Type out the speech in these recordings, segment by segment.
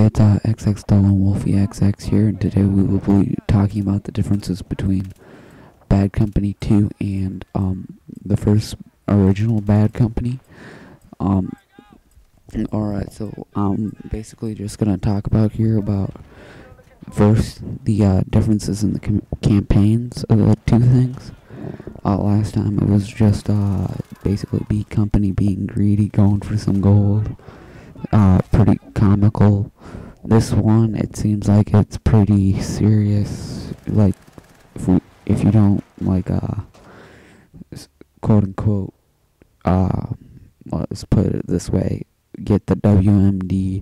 it's XX and Wolfie XX here, and today we will be talking about the differences between Bad Company 2 and the first original Bad Company. Alright, so I'm basically just gonna talk about first the differences in the campaigns of the two things. Last time it was just basically B Company being greedy, going for some gold. Pretty comical. This one, it seems like it's pretty serious. Like, if you don't like quote unquote let's put it this way, get the WMD,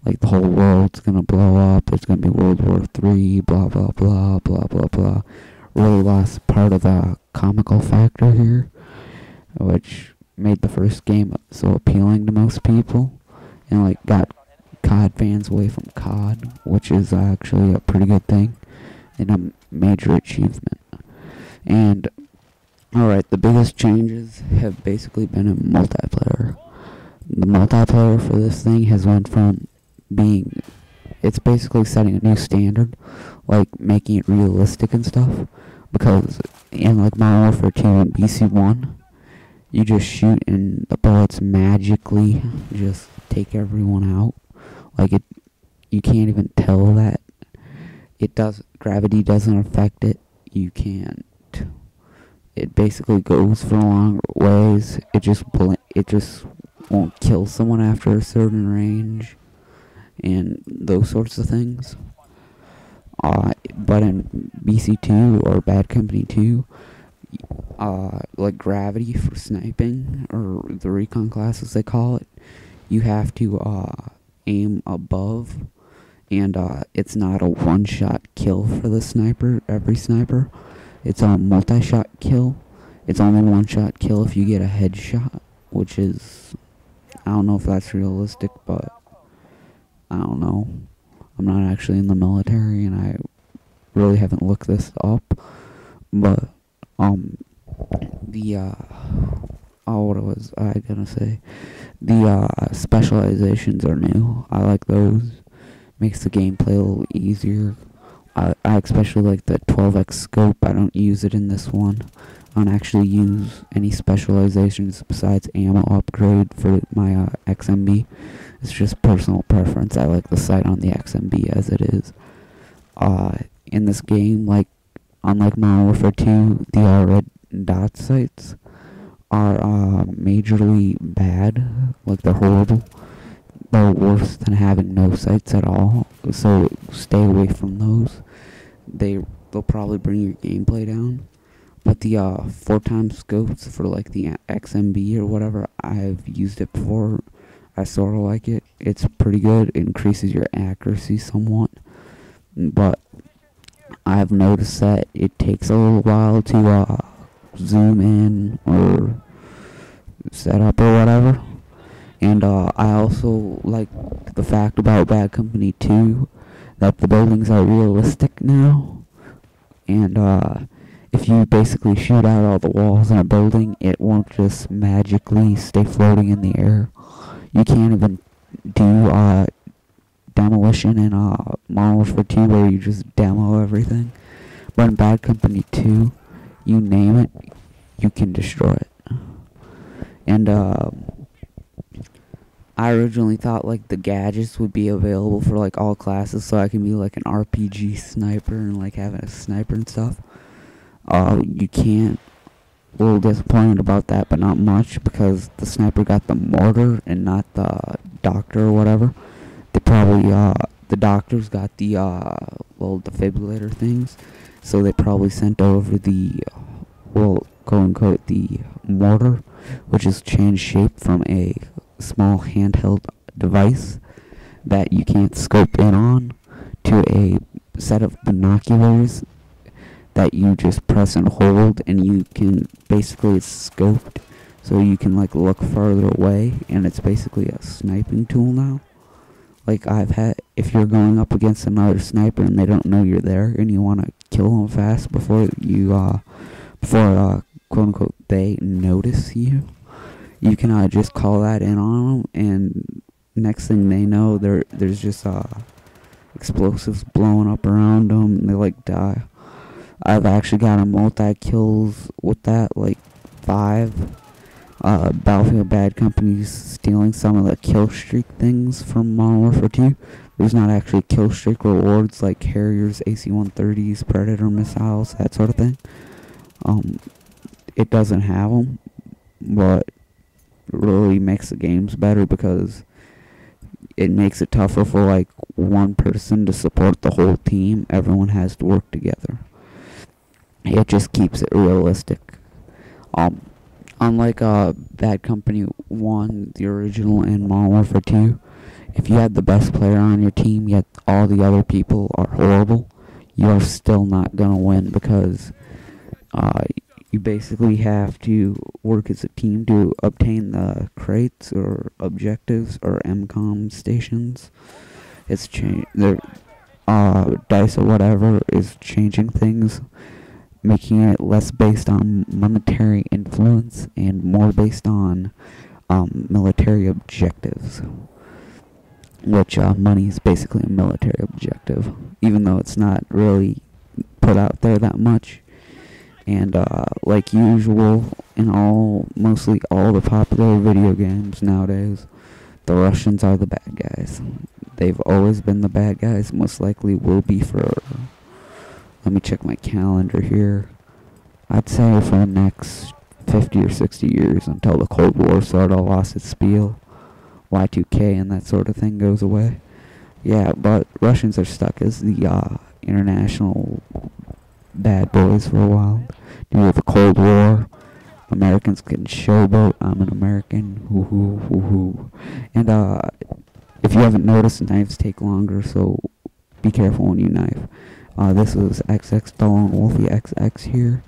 like the whole world's gonna blow up, it's gonna be World War III, blah blah blah blah blah blah. Really lost part of the comical factor here, which made the first game so appealing to most people, and like got COD fans away from COD, which is actually a pretty good thing and a major achievement. And alright, the biggest changes have basically been in multiplayer. The multiplayer for this thing has went from being, it's basically setting a new standard, like making it realistic and stuff, because in like Modern Warfare 2 and BC1, you just shoot and the bullets magically just take everyone out. Like you can't even tell that gravity doesn't affect it. You can't. It basically goes for long ways. It just won't kill someone after a certain range, and those sorts of things. But in BC2 or Bad Company 2, like gravity for sniping, or the recon class as they call it, you have to aim above, and it's not a one-shot kill for the sniper, every sniper. It's a multi-shot kill. It's only one-shot kill if you get a headshot, which is, I don't know if that's realistic, but I don't know. I'm not actually in the military, and I really haven't looked this up, but what was I gonna say? The specializations are new. I like those. Makes the gameplay a little easier. I especially like the 12x scope. I don't use it in this one. I don't actually use any specializations besides ammo upgrade for my XMB. It's just personal preference. I like the sight on the XMB as it is. In this game, like unlike Modern Warfare 2, the red dot sights are majorly bad. Like, they're horrible. They're worse than having no sights at all. So stay away from those. They'll probably bring your gameplay down. But the 4x scopes for like the XMB or whatever, I've used it before. I sort of like it. It's pretty good. It increases your accuracy somewhat. But I've noticed that it takes a little while to zoom in or set up or whatever. And I also like the fact about Bad Company 2 that the buildings are realistic now. And if you basically shoot out all the walls in a building, it won't just magically stay floating in the air. You can't even do demolition in Modern Warfare 2 where you just demo everything. But in Bad Company 2, you name it, you can destroy it. And I originally thought like the gadgets would be available for like all classes, so I can be like an RPG sniper and like having a sniper and stuff. You can't. A little disappointed about that, but not much, because the sniper got the mortar and not the doctor or whatever. They probably the doctors got the little defibrillator things, so they probably sent over the quote unquote the mortar, which has changed shape from a small handheld device that you can't scope in on to a set of binoculars that you just press and hold, and you can basically, it's scoped so you can like look further away, and it's basically a sniping tool now. Like, if you're going up against another sniper and they don't know you're there and you want to kill them fast before quote unquote they notice you, you can just call that in on them, and next thing they know, there's just explosives blowing up around them, and they like die. I've actually got a multi-kills with that, like 5. Battlefield Bad Company's stealing some of the kill streak things from Modern Warfare 2. There's not actually kill streak rewards like Harriers, AC-130s, Predator missiles, that sort of thing. It doesn't have them, but it really makes the games better because it makes it tougher for like one person to support the whole team. Everyone has to work together. It just keeps it realistic. Unlike Bad Company 1, the original, and Modern Warfare 2, if you had the best player on your team yet all the other people are horrible, you're still not gonna win because you basically have to work as a team to obtain the crates or objectives or MCOM stations. It's changed. DICE or whatever is changing things, making it less based on monetary influence and more based on military objectives. Which money is basically a military objective, even though it's not really put out there that much. And like usual in mostly all the popular video games nowadays, the Russians are the bad guys. They've always been the bad guys, most likely will be for, let me check my calendar here, I'd say for the next 50 or 60 years until the Cold War sort of lost its spiel. Y2K and that sort of thing goes away. Yeah, but Russians are stuck as the international bad boys for a while. Due to the Cold War, Americans can showboat. I'm an American. Hoo hoo hoo hoo. And if you haven't noticed, knives take longer, so be careful when you knife. This was XX Stallone Wolfie XX here,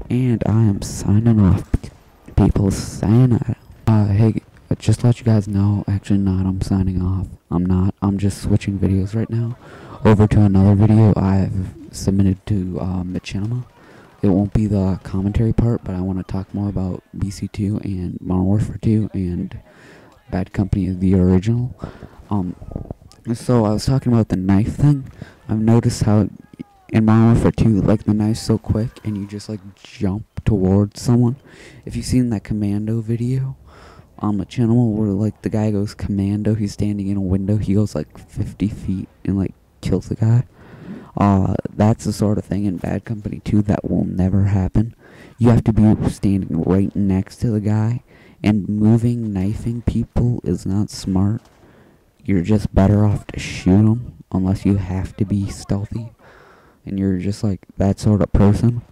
and I am signing off. People saying hey. Just to let you guys know, actually not, I'm signing off. I'm not. I'm just switching videos right now over to another video I've submitted to Machinima. It won't be the commentary part, but I want to talk more about BC2 and Modern Warfare 2 and Bad Company, the original. So I was talking about the knife thing. I've noticed how in Modern Warfare 2, like the knife's so quick and you just like jump towards someone. If you've seen that Commando video on the channel where like the guy goes commando, he's standing in a window, he goes like 50 feet and like kills the guy. That's the sort of thing in Bad Company 2 that will never happen. You have to be standing right next to the guy, and knifing people is not smart. You're just better off to shoot them unless you have to be stealthy and you're just like that sort of person.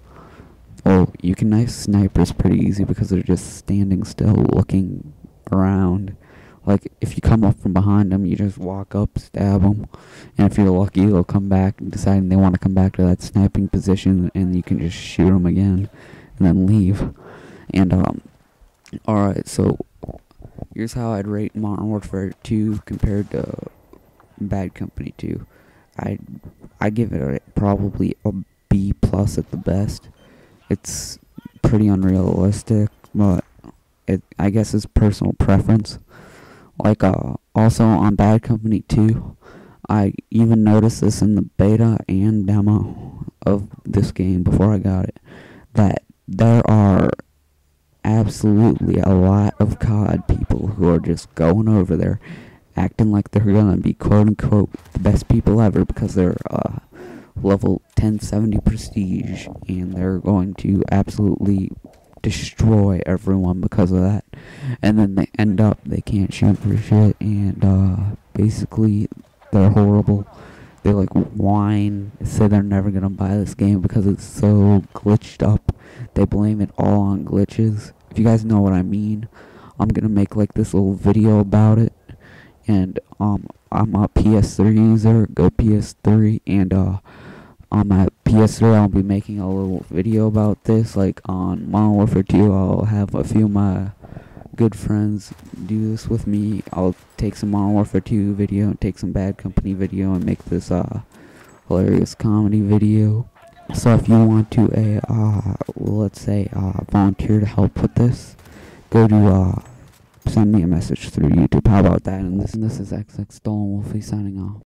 Well, you can knife snipers pretty easy because they're just standing still looking around. Like, if you come up from behind them, you just walk up, stab them, and if you're lucky, they'll come back and decide they want to come back to that sniping position, and you can just shoot them again and then leave. And alright, so here's how I'd rate Modern Warfare 2 compared to Bad Company 2. I give it probably a B+ at the best. It's pretty unrealistic, but I guess it's personal preference. Like, also on Bad Company 2, I even noticed this in the beta and demo of this game before I got it, that there are absolutely a lot of COD people who are just going over there, acting like they're gonna be quote-unquote the best people ever because they're, level 1070 prestige, and they're going to absolutely destroy everyone because of that. And then they end up, they can't shoot for shit, and basically they're horrible. They like whine, say they're never gonna buy this game because it's so glitched up. They blame it all on glitches. If you guys know what I mean, I'm gonna make like this little video about it. And I'm a PS3 user, go PS3, and on my PS3 I'll be making a little video about this. Like on Modern Warfare 2, I'll have a few of my good friends do this with me. I'll take some Modern Warfare 2 video and take some Bad Company video and make this hilarious comedy video. So if you want to let's say volunteer to help with this, go to send me a message through YouTube. How about that? And this is XX Stolen Wolfie signing off.